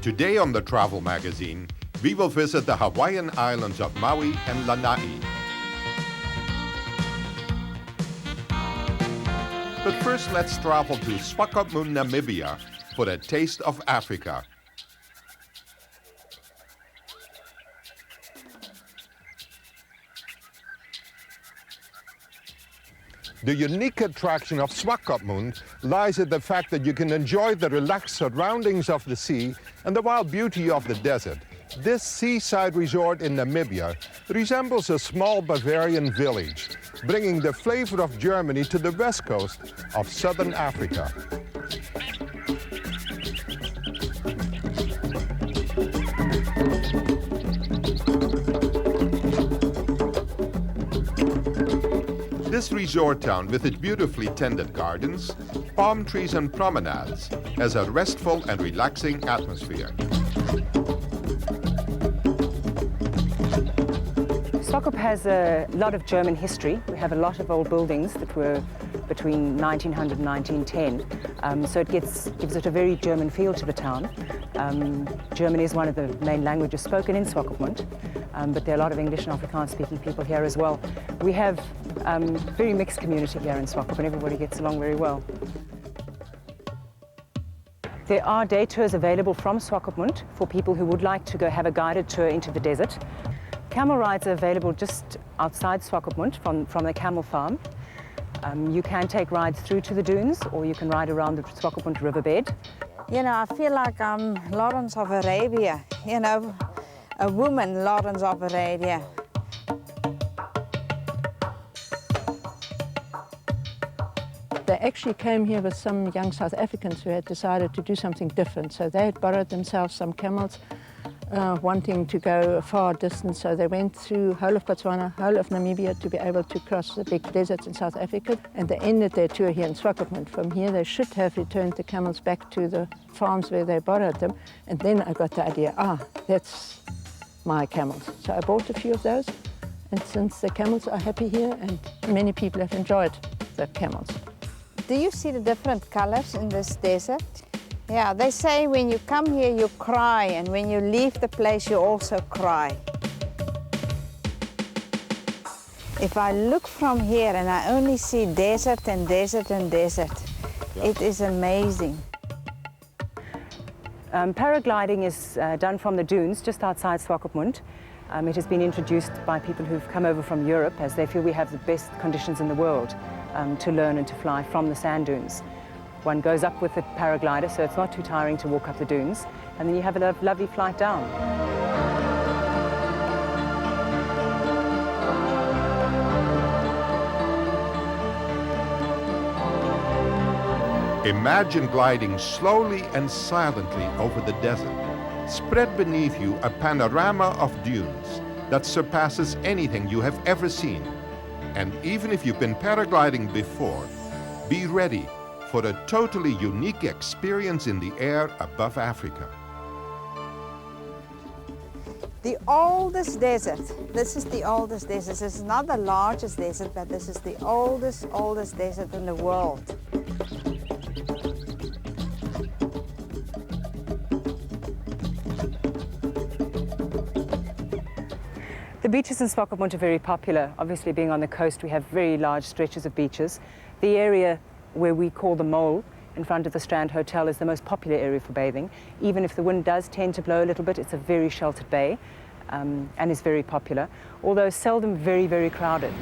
Today on the Travel Magazine, we will visit the Hawaiian islands of Maui and Lanai. But first, let's travel to Swakopmund, Namibia for a taste of Africa. The unique attraction of Swakopmund lies in the fact that you can enjoy the relaxed surroundings of the sea and the wild beauty of the desert. This seaside resort in Namibia resembles a small Bavarian village, bringing the flavor of Germany to the west coast of southern Africa. This resort town, with its beautifully tended gardens, palm trees and promenades, has a restful and relaxing atmosphere. Swakop has a lot of German history. We have a lot of old buildings that were between 1900 and 1910, so it gives it a very German feel to the town. German is one of the main languages spoken in Swakopmund, but there are a lot of English and Afrikaans-speaking people here as well. We have a very mixed community here in Swakop, and everybody gets along very well. There are day tours available from Swakopmund for people who would like to go have a guided tour into the desert. Camel rides are available just outside Swakopmund from the camel farm. You can take rides through to the dunes, or you can ride around the Swakopmund riverbed. You know, I feel like I'm Lawrence of Arabia, you know, a woman Lawrence of Arabia. They actually came here with some young South Africans who had decided to do something different. So they had borrowed themselves some camels, wanting to go a far distance. So they went through whole of Botswana, whole of Namibia to be able to cross the big deserts in South Africa. And they ended their tour here in Swakopmund. From here they should have returned the camels back to the farms where they borrowed them. And then I got the idea, that's my camels. So I bought a few of those. And since the camels are happy here, and many people have enjoyed the camels. Do you see the different colors in this desert? Yeah, they say when you come here you cry, and when you leave the place you also cry. If I look from here and I only see desert and desert and desert, It is amazing. Paragliding is done from the dunes just outside Swakopmund. It has been introduced by people who've come over from Europe, as they feel we have the best conditions in the world to learn and to fly from the sand dunes. One goes up with a paraglider, so it's not too tiring to walk up the dunes, and then you have a lovely flight down. Imagine gliding slowly and silently over the desert. Spread beneath you a panorama of dunes that surpasses anything you have ever seen. And even if you've been paragliding before, be ready for a totally unique experience in the air above Africa. The oldest desert. This is the oldest desert. This is not the largest desert, but this is the oldest desert in the world. The beaches in Swakopmund are very popular. Obviously, being on the coast, we have very large stretches of beaches. The area where we call the Mole, in front of the Strand Hotel, is the most popular area for bathing. Even if the wind does tend to blow a little bit, it's a very sheltered bay and is very popular, although seldom very, very crowded.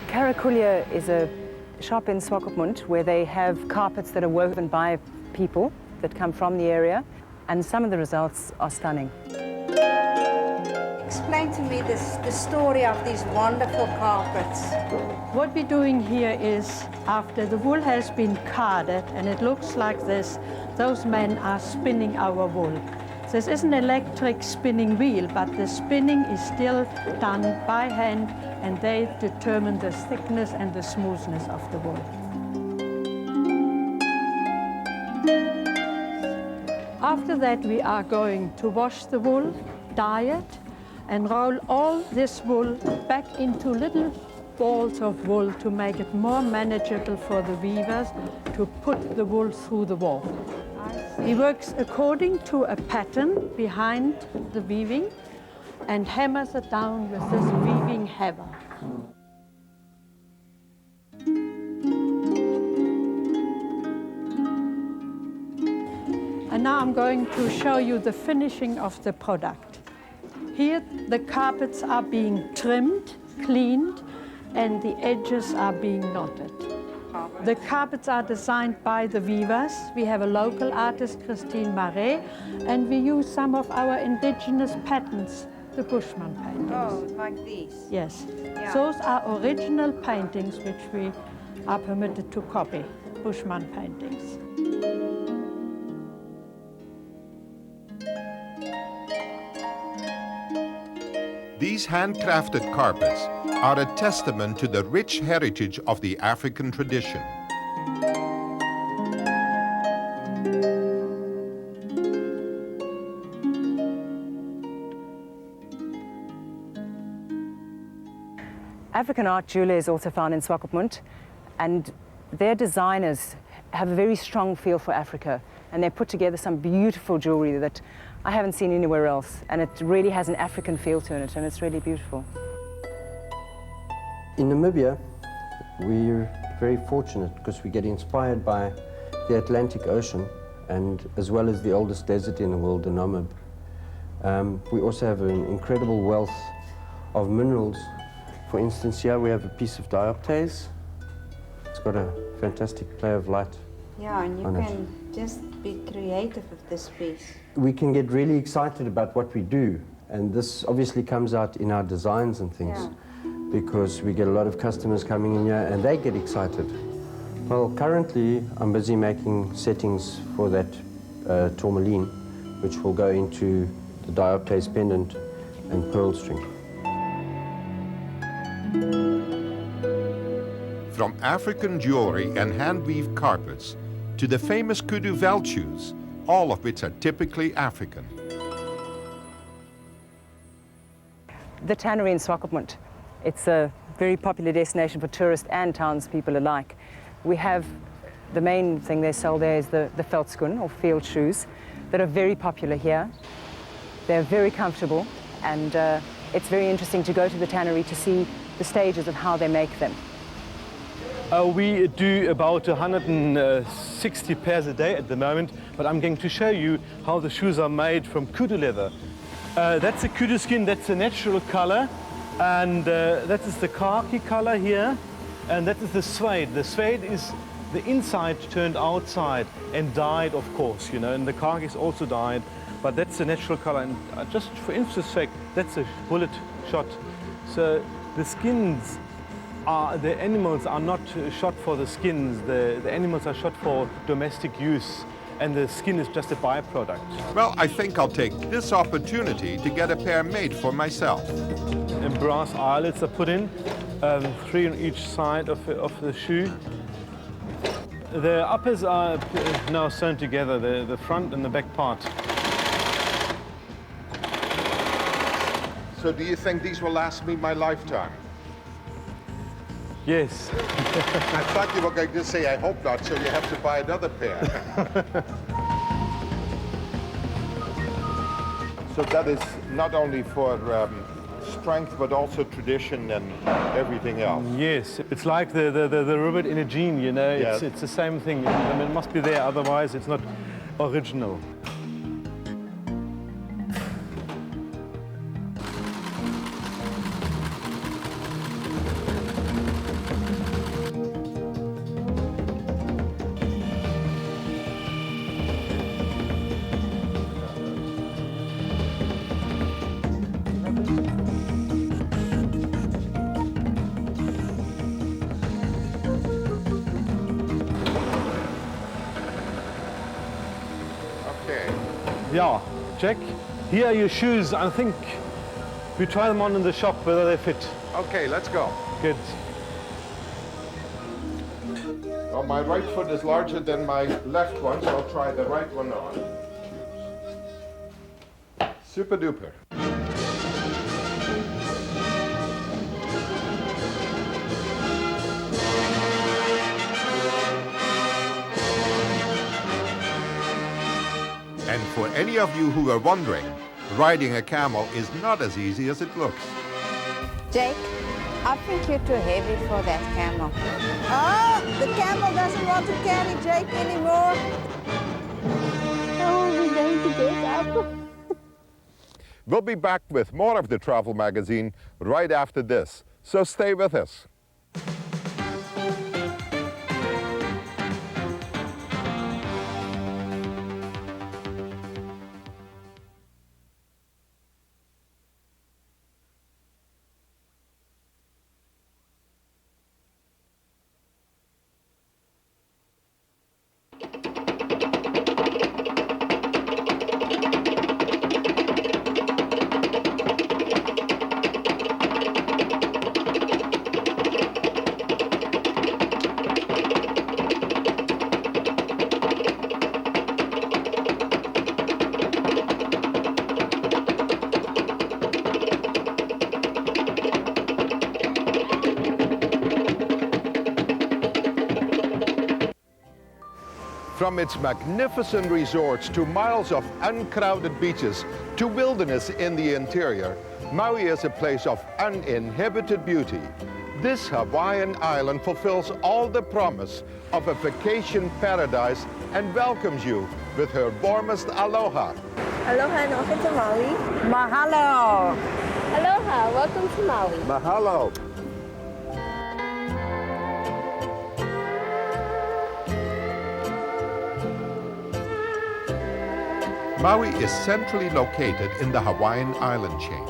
Karakulia is a shop in Swakopmund where they have carpets that are woven by people that come from the area, and some of the results are stunning. Explain to me the story of these wonderful carpets. What we're doing here is, after the wool has been carded and it looks like this, those men are spinning our wool. This is an electric spinning wheel, but the spinning is still done by hand, and they determine the thickness and the smoothness of the wool. After that, we are going to wash the wool, dye it, and roll all this wool back into little balls of wool to make it more manageable for the weavers to put the wool through the warp. He works according to a pattern behind the weaving and hammers it down with this weaving hammer. And now I'm going to show you the finishing of the product. Here the carpets are being trimmed, cleaned, and the edges are being knotted. The carpets are designed by the weavers. We have a local artist, Christine Marais, and we use some of our indigenous patterns, the Bushman paintings. Oh, like these? Yes. Yeah. Those are original paintings which we are permitted to copy, Bushman paintings. These handcrafted carpets are a testament to the rich heritage of the African tradition. African art jewellery is also found in Swakopmund, and their designers have a very strong feel for Africa, and they put together some beautiful jewellery that I haven't seen anywhere else, and it really has an African feel to it, and it's really beautiful. In Namibia, we're very fortunate because we get inspired by the Atlantic Ocean, and as well as the oldest desert in the world, the Namib. We also have an incredible wealth of minerals. For instance, here we have a piece of dioptase. It's got a fantastic play of light. Yeah, and you can just be creative with this piece. We can get really excited about what we do, and this obviously comes out in our designs and things, because we get a lot of customers coming in here and they get excited. Well, currently I'm busy making settings for that tourmaline, which will go into the dioptase pendant and pearl string. From African jewelry and hand-weaved carpets to the famous kudu veld shoes, all of which are typically African. The tannery in Swakopmund, it's a very popular destination for tourists and townspeople alike. We have, the main thing they sell there is the veldskoen, or field shoes, that are very popular here. They're very comfortable, and it's very interesting to go to the tannery to see the stages of how they make them. We do about 160 pairs a day at the moment, but I'm going to show you how the shoes are made from kudu leather. That's a kudu skin, that's a natural color, and that is the khaki color here, and that is the suede. The suede is the inside turned outside and dyed, of course, you know, and the khaki is also dyed, but that's the natural color. And just for instance sake, that's a bullet shot. So the skins the animals are not shot for the skins, the animals are shot for domestic use, and the skin is just a byproduct. Well, I think I'll take this opportunity to get a pair made for myself. And brass eyelets are put in, 3 on each side of the shoe. The uppers are now sewn together, the front and the back part. So do you think these will last me my lifetime? Yes. I thought you were going to say, I hope not, so you have to buy another pair. So that is not only for strength, but also tradition and everything else. Yes, it's like the rivet in a jean, you know, Yes. it's the same thing. I mean, it must be there, otherwise it's not original. Yeah, check. Here are your shoes. I think we try them on in the shop whether they fit. Okay, let's go. Good. Well, my right foot is larger than my left one, so I'll try the right one on. Super duper. And for any of you who are wondering, riding a camel is not as easy as it looks. Jake, I think you're too heavy for that camel. Oh, the camel doesn't want to carry Jake anymore. How are we going to get up? We'll be back with more of the Travel Magazine right after this, so stay with us. From its magnificent resorts to miles of uncrowded beaches to wilderness in the interior, Maui is a place of uninhibited beauty. This Hawaiian island fulfills all the promise of a vacation paradise and welcomes you with her warmest aloha. Aloha and welcome to Maui. Mahalo. Aloha, welcome to Maui. Mahalo. Maui is centrally located in the Hawaiian island chain.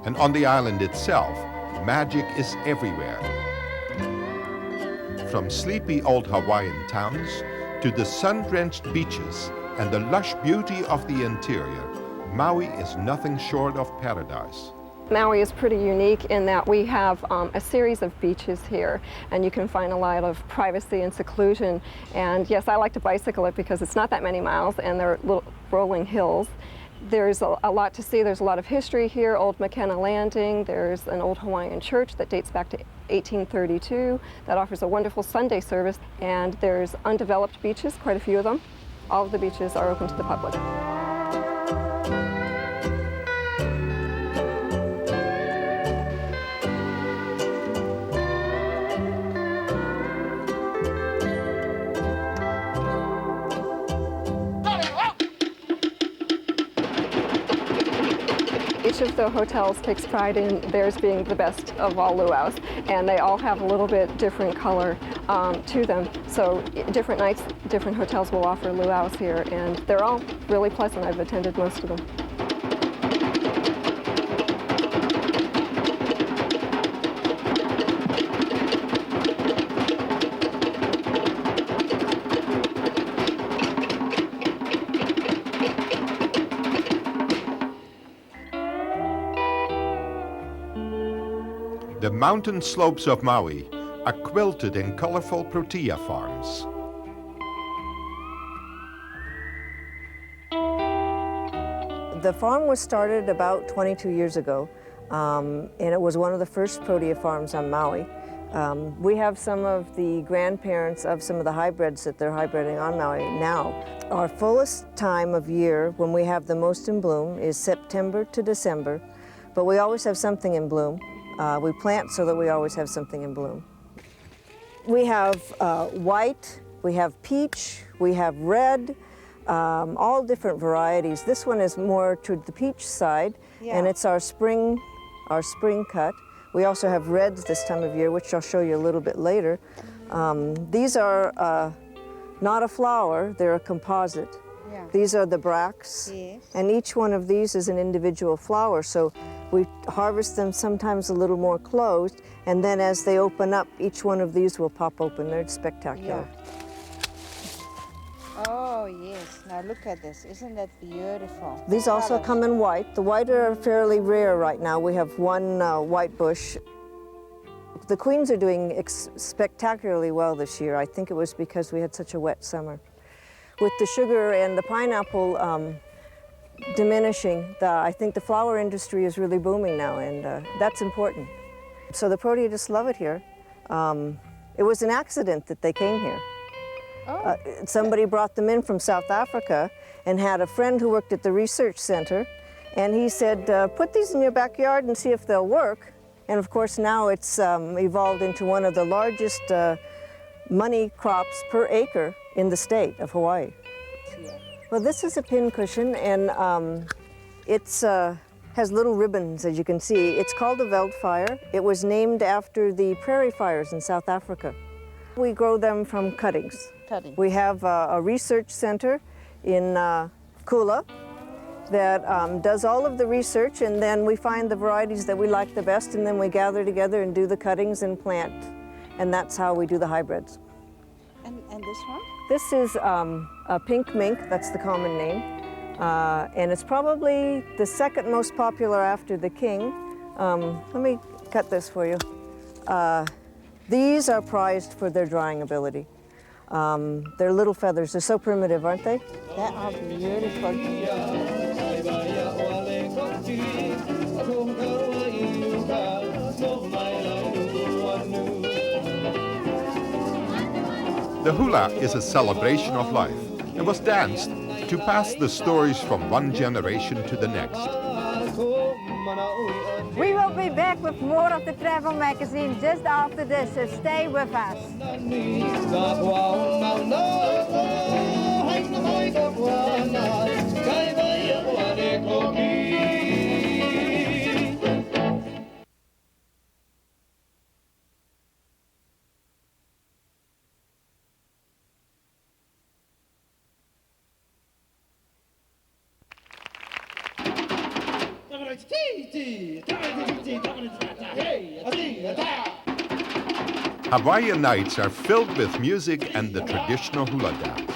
And on the island itself, magic is everywhere. From sleepy old Hawaiian towns to the sun-drenched beaches and the lush beauty of the interior, Maui is nothing short of paradise. Maui is pretty unique in that we have a series of beaches here, and you can find a lot of privacy and seclusion. And yes, I like to bicycle it because it's not that many miles and they're little rolling hills. There's a lot to see. There's a lot of history here. Old McKenna Landing. There's an old Hawaiian church that dates back to 1832 that offers a wonderful Sunday service. And there's undeveloped beaches, quite a few of them. All of the beaches are open to the public. Each of the hotels takes pride in theirs being the best of all luau's, and they all have a little bit different color to them. So different nights, different hotels will offer luau's here, and they're all really pleasant. I've attended most of them. The mountain slopes of Maui are quilted in colorful protea farms. The farm was started about 22 years ago, and it was one of the first protea farms on Maui. We have some of the grandparents of some of the hybrids that they're hybriding on Maui now. Our fullest time of year when we have the most in bloom is September to December, but we always have something in bloom. We plant so that we always have something in bloom. We have white, we have peach, we have red, all different varieties. This one is more to the peach side, and it's our spring cut. We also have reds this time of year, which I'll show you a little bit later. These are not a flower, they're a composite. Yeah. These are the bracts, and each one of these is an individual flower. So we harvest them sometimes a little more closed, and then as they open up, each one of these will pop open. They're spectacular. Yeah. Oh, yes. Now look at this. Isn't that beautiful? These also come in white. The white are fairly rare right now. We have one white bush. The queens are doing spectacularly well this year. I think it was because we had such a wet summer. With the sugar and the pineapple diminishing, I think the flower industry is really booming now, and that's important. So the protea just love it here. It was an accident that they came here. Somebody brought them in from South Africa and had a friend who worked at the research center, and he said, put these in your backyard and see if they'll work. And of course now it's evolved into one of the largest money crops per acre in the state of Hawaii. Well, this is a pincushion, and it's has little ribbons, as you can see. It's called a veldfire. It was named after the prairie fires in South Africa. We grow them from cuttings. We have a research center in Kula that does all of the research, and then we find the varieties that we like the best, and then we gather together and do the cuttings and plant. And that's how we do the hybrids. And this one? This is a pink mink, that's the common name. And it's probably the second most popular after the king. Let me cut this for you. These are prized for their drying ability. They're little feathers. They're so primitive, aren't they? They are beautiful. The hula is a celebration of life and was danced to pass the stories from one generation to the next. We will be back with more of the travel magazine just after this, so stay with us. Hawaiian nights are filled with music and the traditional hula dance.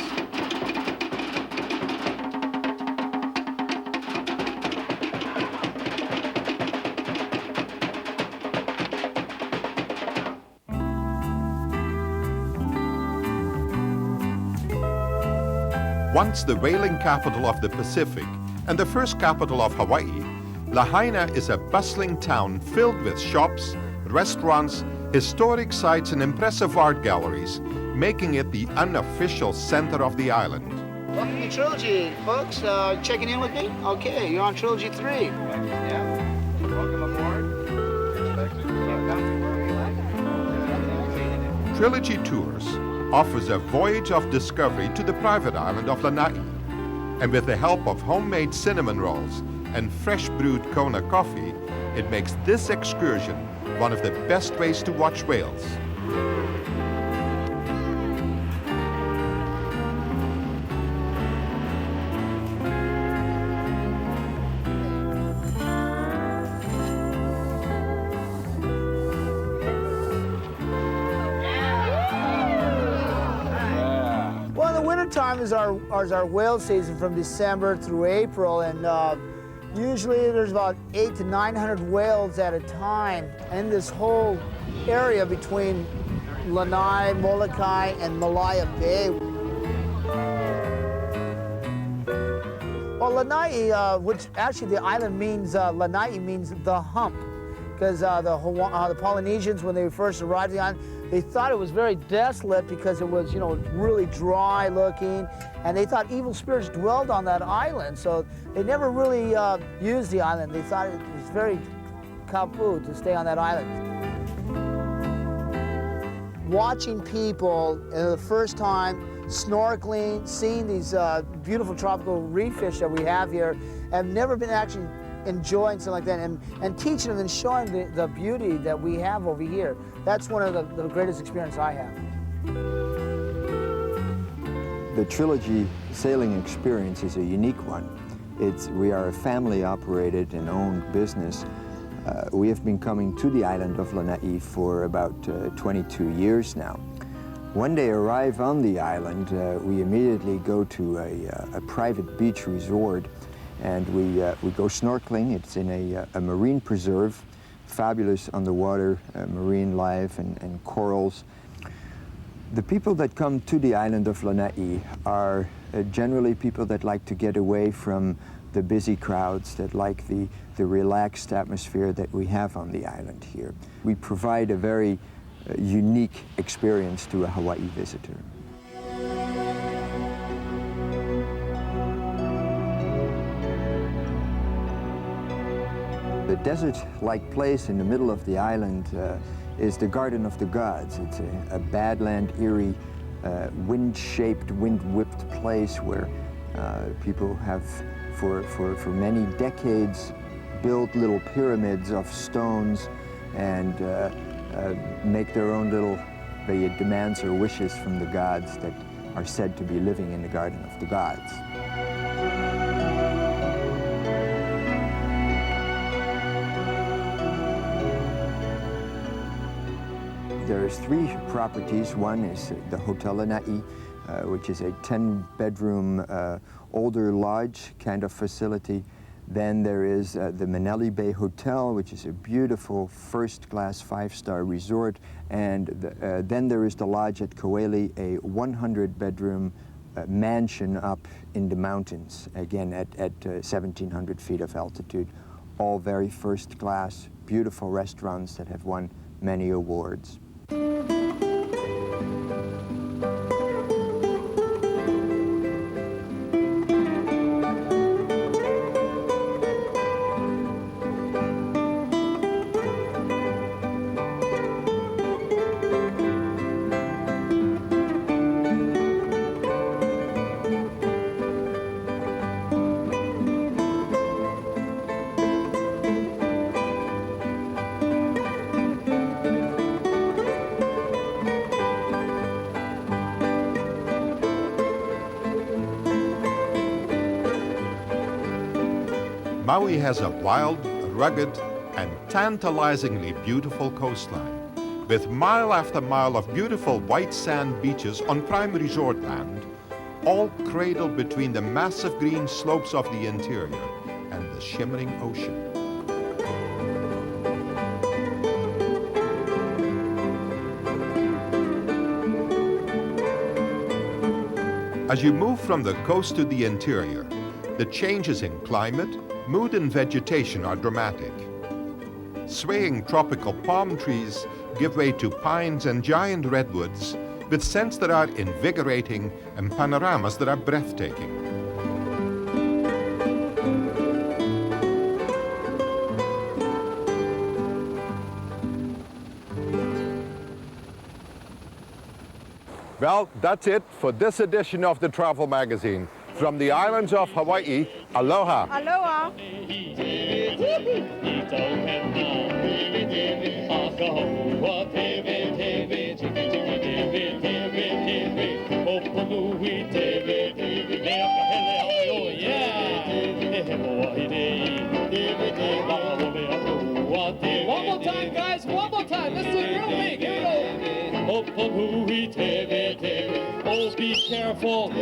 Once the whaling capital of the Pacific and the first capital of Hawaii, Lahaina is a bustling town filled with shops, restaurants, historic sites, and impressive art galleries, making it the unofficial center of the island. Welcome to Trilogy, folks. Checking in with me? Okay, you're on Trilogy 3. Yeah. Welcome aboard. Trilogy Tours offers a voyage of discovery to the private island of Lanai. And with the help of homemade cinnamon rolls and fresh brewed Kona coffee, it makes this excursion one of the best ways to watch whales. Well, the wintertime is our whale season from December through April, and usually there's about 800 to 900 whales at a time in this whole area between Lanai, Molokai, and Malaya Bay. Well, Lanai, which actually the island means, Lanai means the hump, because the Polynesians, when they first arrived at the island, they thought it was very desolate because it was, really dry looking, and they thought evil spirits dwelled on that island, so they never really used the island. They thought it was very kapu to stay on that island. Watching people the first time snorkeling, seeing these beautiful tropical reef fish that we have here, have never been actually enjoying something like that, and teaching them and showing the beauty that we have over here. That's one of the greatest experiences I have. The Trilogy sailing experience is a unique one. We are a family-operated and owned business. We have been coming to the island of Lanai for about 22 years now. When they arrive on the island, we immediately go to a private beach resort, and we go snorkeling. It's in a marine preserve, fabulous underwater marine life and corals. The people that come to the island of Lanai are generally people that like to get away from the busy crowds, that like the relaxed atmosphere that we have on the island here. We provide a very unique experience to a Hawaii visitor. The desert-like place in the middle of the island is the Garden of the Gods. It's a Badland, eerie, wind-shaped, wind-whipped place where people have, for many decades, built little pyramids of stones and make their own little demands or wishes from the gods that are said to be living in the Garden of the Gods. There's 3 properties. One is the Hotel Lanai, which is a 10-bedroom older lodge kind of facility. Then there is the Manele Bay Hotel, which is a beautiful first-class 5-star resort. And then there is the lodge at Koeli, a 100-bedroom mansion up in the mountains, again at 1,700 feet of altitude. All very first-class, beautiful restaurants that have won many awards. Maui has a wild, rugged, and tantalizingly beautiful coastline, with mile after mile of beautiful white sand beaches on prime resort land, all cradled between the massive green slopes of the interior and the shimmering ocean. As you move from the coast to the interior, the changes in climate, mood and vegetation are dramatic. Swaying tropical palm trees give way to pines and giant redwoods with scents that are invigorating and panoramas that are breathtaking. Well, that's it for this edition of the Travel Magazine. From the islands of Hawaii, aloha. Aloha. One more time, guys. One more time. Let's do it real big. Here we go. Oh, be careful.